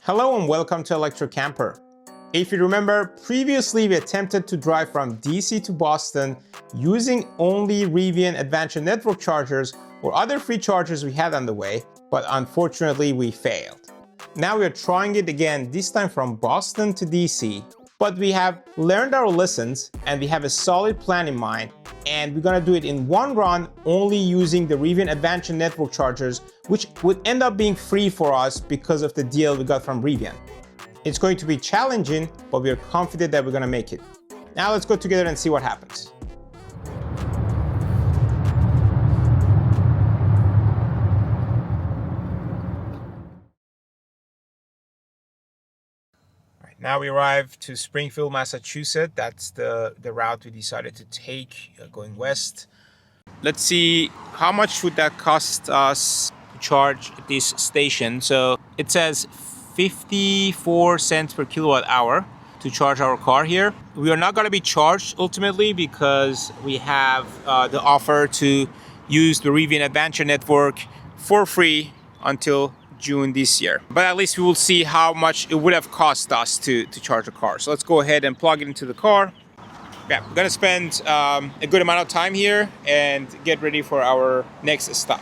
Hello and welcome to Electro Camper. If you remember, previously we attempted to drive from DC to Boston using only Rivian Adventure Network chargers or other free chargers we had on the way, but unfortunately we failed. Now we are trying it again, this time from Boston to DC, but we have learned our lessons and we have a solid plan in mind, and we're gonna do it in one run only using the Rivian Adventure Network chargers, which would end up being free for us because of the deal we got from Rivian. It's going to be challenging, but we're confident that we're gonna make it. Now let's go together and see what happens. Now we arrived to Springfield, Massachusetts. That's the route we decided to take going west. Let's see how much would that cost us to charge at this station. So it says 54 cents per kilowatt hour to charge our car here. We are not going to be charged ultimately because we have the offer to use the Rivian Adventure Network for free until June this year. But at least we will see how much it would have cost us to charge the car. So let's go ahead and plug it into the car. Yeah, we're gonna spend a good amount of time here and get ready for our next stop.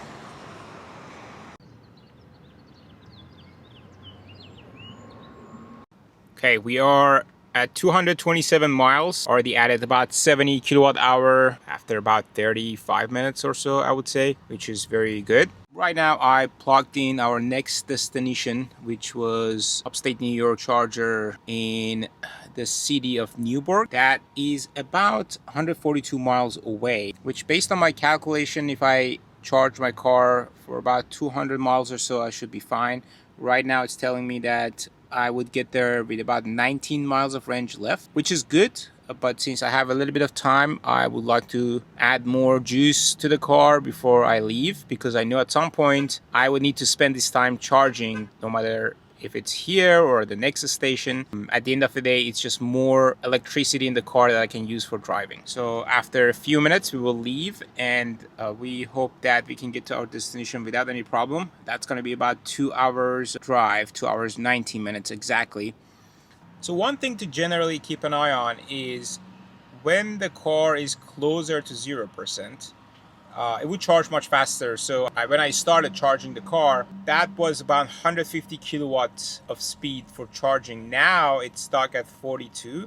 Okay, we are at 227 miles, already added about 70 kilowatt hour after about 35 minutes or so, I would say, which is very good. Right now, I plugged in our next destination, which was upstate New York charger in the city of Newburgh. That is about 142 miles away, which based on my calculation, if I charge my car for about 200 miles or so, I should be fine. Right now, it's telling me that I would get there with about 19 miles of range left, which is good. But since I have a little bit of time, I would like to add more juice to the car before I leave, because I know at some point I would need to spend this time charging, no matter if it's here or the next station. At the end of the day, it's just more electricity in the car that I can use for driving. So after a few minutes, we will leave, and we hope that we can get to our destination without any problem. That's going to be about 2 hours drive, 2 hours 19 minutes exactly. So one thing to generally keep an eye on is when the car is closer to 0%, it would charge much faster. So when I started charging the car, that was about 150 kilowatts of speed for charging. Now it's stuck at 42.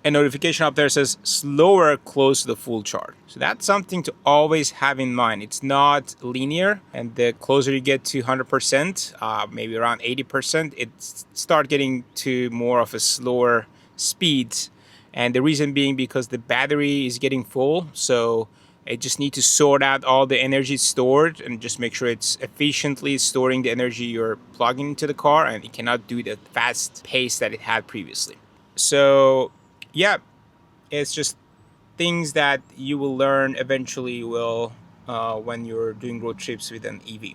A notification up there says slower close to the full charge. So that's something to always have in mind. It's not linear, and the closer you get to 100%, maybe around 80%, it start getting to more of a slower speed. And the reason being because the battery is getting full, so it just need to sort out all the energy stored and just make sure it's efficiently storing the energy you're plugging into the car, and it cannot do the fast pace that it had previously. So yeah, it's just things that you will learn eventually when you're doing road trips with an EV.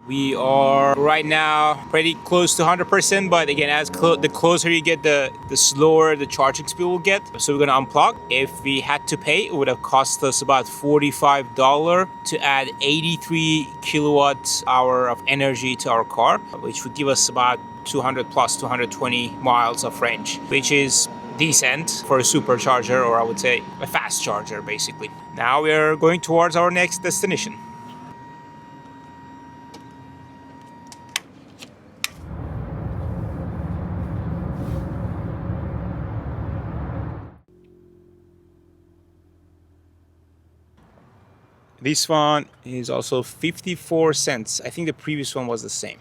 We are right now pretty close to 100%, but again, as the closer you get, the slower the charging speed will get. So we're gonna unplug. If we had to pay, it would have cost us about $45 to add 83 kilowatt hour of energy to our car, which would give us about 200 plus 220 miles of range, which is decent for a supercharger, or I would say a fast charger basically. Now we're going towards our next destination. This one is also 54 cents. I think the previous one was the same.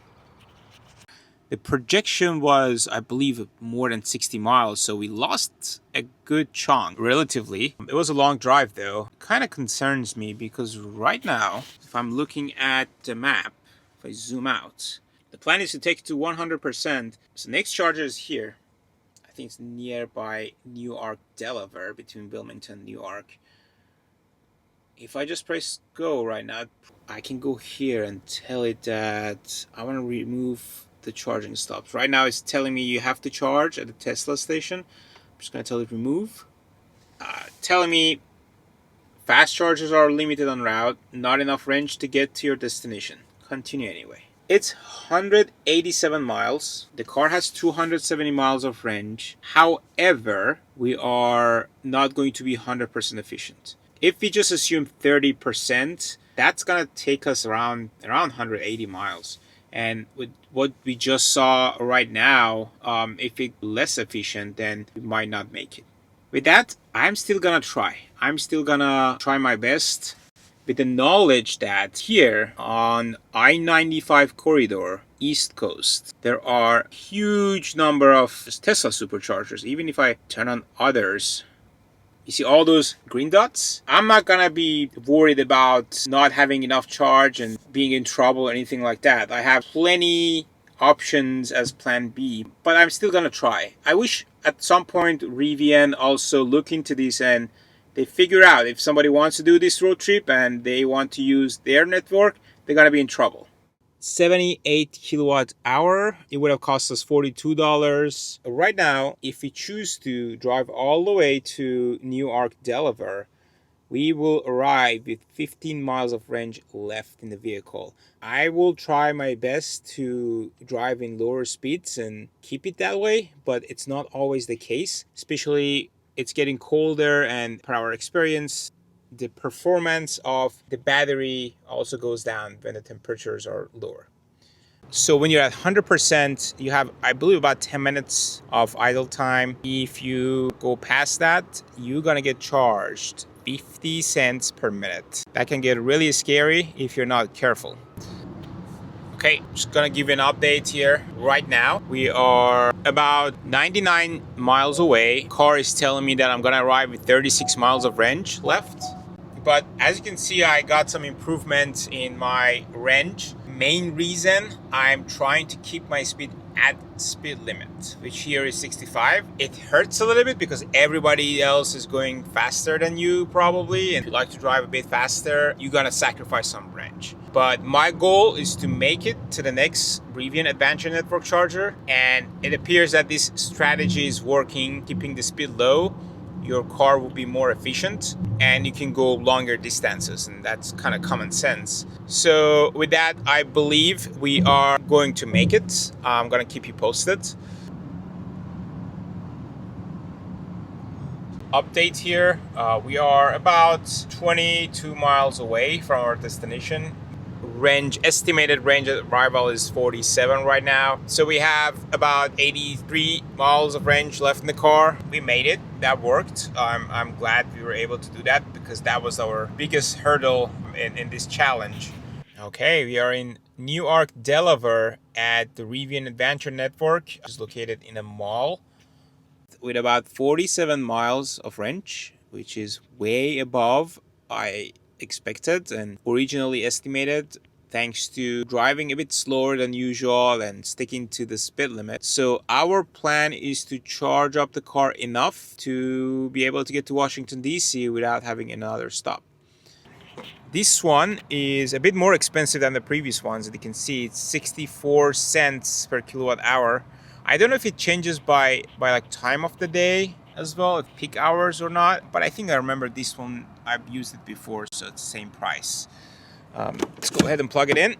The projection was, I believe, more than 60 miles, so we lost a good chunk, relatively. It was a long drive, though. It kind of concerns me because right now, if I'm looking at the map, if I zoom out, the plan is to take it to 100%. So next charger is here. I think it's nearby Newark, Delaware, between Wilmington and Newark. If I just press go right now, I can go here and tell it that I want to remove the charging stops. Right now it's telling me you have to charge at the Tesla station. I'm just going to tell it remove. Telling me fast chargers are limited on route, not enough range to get to your destination. Continue anyway. It's 187 miles. The car has 270 miles of range. However, we are not going to be 100% efficient. If we just assume 30%, that's going to take us around 180 miles. And with what we just saw right now, if it's less efficient, then we might not make it. With that, I'm still gonna try. I'm still gonna try my best with the knowledge that here on I-95 corridor, East Coast, there are huge number of Tesla superchargers. Even if I turn on others, you see all those green dots? I'm not gonna be worried about not having enough charge and being in trouble or anything like that. I have plenty options as plan B, but I'm still gonna try. I wish at some point Rivian also look into this and they figure out if somebody wants to do this road trip and they want to use their network, they're gonna be in trouble. 78 kilowatt hour, it would have cost us $42. Right now, if we choose to drive all the way to Newark, Delaware, we will arrive with 15 miles of range left in the vehicle. I will try my best to drive in lower speeds and keep it that way, but it's not always the case, especially it's getting colder, and per our experience, the performance of the battery also goes down when the temperatures are lower. So when you're at 100%, you have, I believe, about 10 minutes of idle time. If you go past that, you're gonna get charged 50 cents per minute. That can get really scary if you're not careful. Okay, just gonna give you an update here. Right now, we are about 99 miles away. Car is telling me that I'm gonna arrive with 36 miles of range left. But as you can see, I got some improvements in my range. Main reason, I'm trying to keep my speed at speed limit, which here is 65. It hurts a little bit because everybody else is going faster than you probably, and if you like to drive a bit faster, you're gonna sacrifice some range. But my goal is to make it to the next Rivian Adventure Network charger, and it appears that this strategy is working, keeping the speed low. Your car will be more efficient and you can go longer distances, and that's kind of common sense. So with that, I believe we are going to make it. I'm gonna keep you posted. Update here, we are about 22 miles away from our destination. Estimated range of arrival is 47 right now. So we have about 83 miles of range left in the car. We made it. That worked. I'm glad we were able to do that because that was our biggest hurdle in this challenge. Okay, we are in Newark, Delaware at the Rivian Adventure Network, which is located in a mall with about 47 miles of range, which is way above I expected and originally estimated, thanks to driving a bit slower than usual and sticking to the speed limit. So our plan is to charge up the car enough to be able to get to Washington, D.C. without having another stop. This one is a bit more expensive than the previous ones. As you can see, it's 64 cents per kilowatt hour. I don't know if it changes by like time of the day as well, if peak hours or not, but I think I remember this one, I've used it before, so it's the same price. Let's go ahead and plug it in.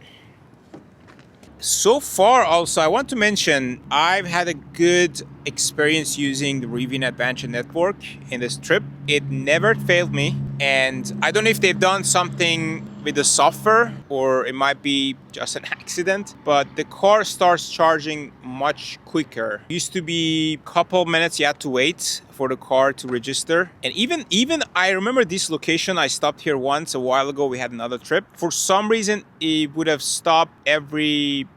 So far, also, I want to mention I've had a good experience using the Rivian Adventure Network in this trip. It never failed me, and I don't know if they've done something with the software or it might be just an accident, but the car starts charging much quicker. It used to be a couple minutes you had to wait for the car to register, and even I remember this location. I stopped here once a while ago. We had another trip. For some reason, it would have stopped every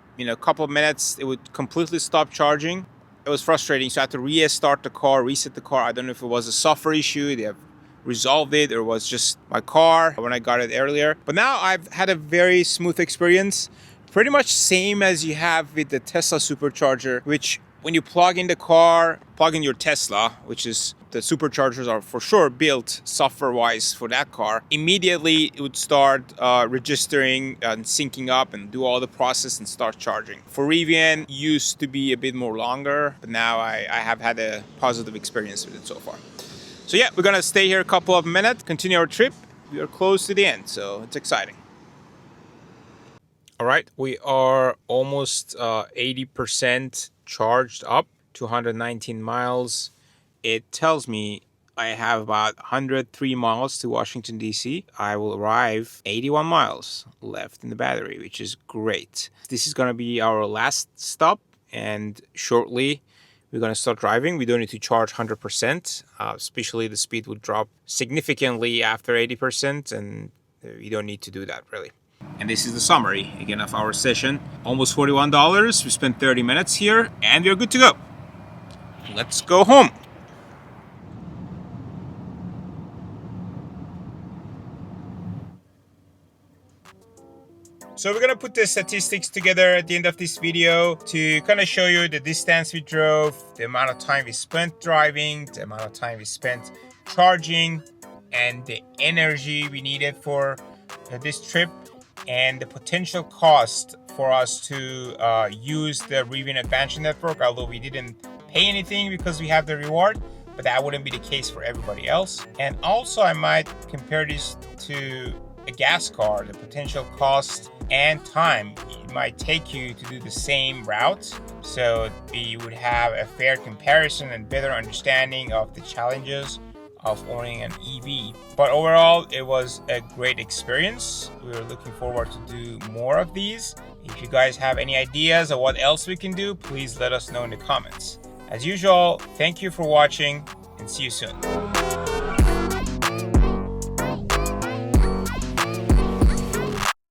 couple of minutes. It would completely stop charging. It was frustrating, so I had to restart the car, reset the car. I don't know if it was a software issue, they have resolved it, or it was just my car when I got it earlier. But now I've had a very smooth experience, pretty much same as you have with the Tesla supercharger, which when you plug in the car, plug in your Tesla, which is the superchargers are for sure built software-wise for that car, immediately it would start registering and syncing up and do all the process and start charging. For Rivian, used to be a bit more longer, but now I have had a positive experience with it so far. So yeah, we're gonna stay here a couple of minutes, continue our trip. We are close to the end, so it's exciting. All right, we are almost 80% charged up, 219 miles. It tells me I have about 103 miles to Washington, D.C. I will arrive 81 miles left in the battery, which is great. This is going to be our last stop, and shortly we're going to start driving. We don't need to charge 100%, especially the speed will drop significantly after 80%, and you don't need to do that really. And this is the summary again of our session. Almost $41. We spent 30 minutes here, and we're good to go. Let's go home. So we're gonna put the statistics together at the end of this video to kind of show you the distance we drove, the amount of time we spent driving, the amount of time we spent charging, and the energy we needed for this trip, and the potential cost for us to use the Rivian Adventure Network, although we didn't pay anything because we have the reward, but that wouldn't be the case for everybody else. And also I might compare this to a gas car, the potential cost and time it might take you to do the same route, so you would have a fair comparison and better understanding of the challenges of owning an EV. But overall, it was a great experience. We're looking forward to do more of these. If you guys have any ideas of what else we can do, please let us know in the comments. As usual, thank you for watching and see you soon.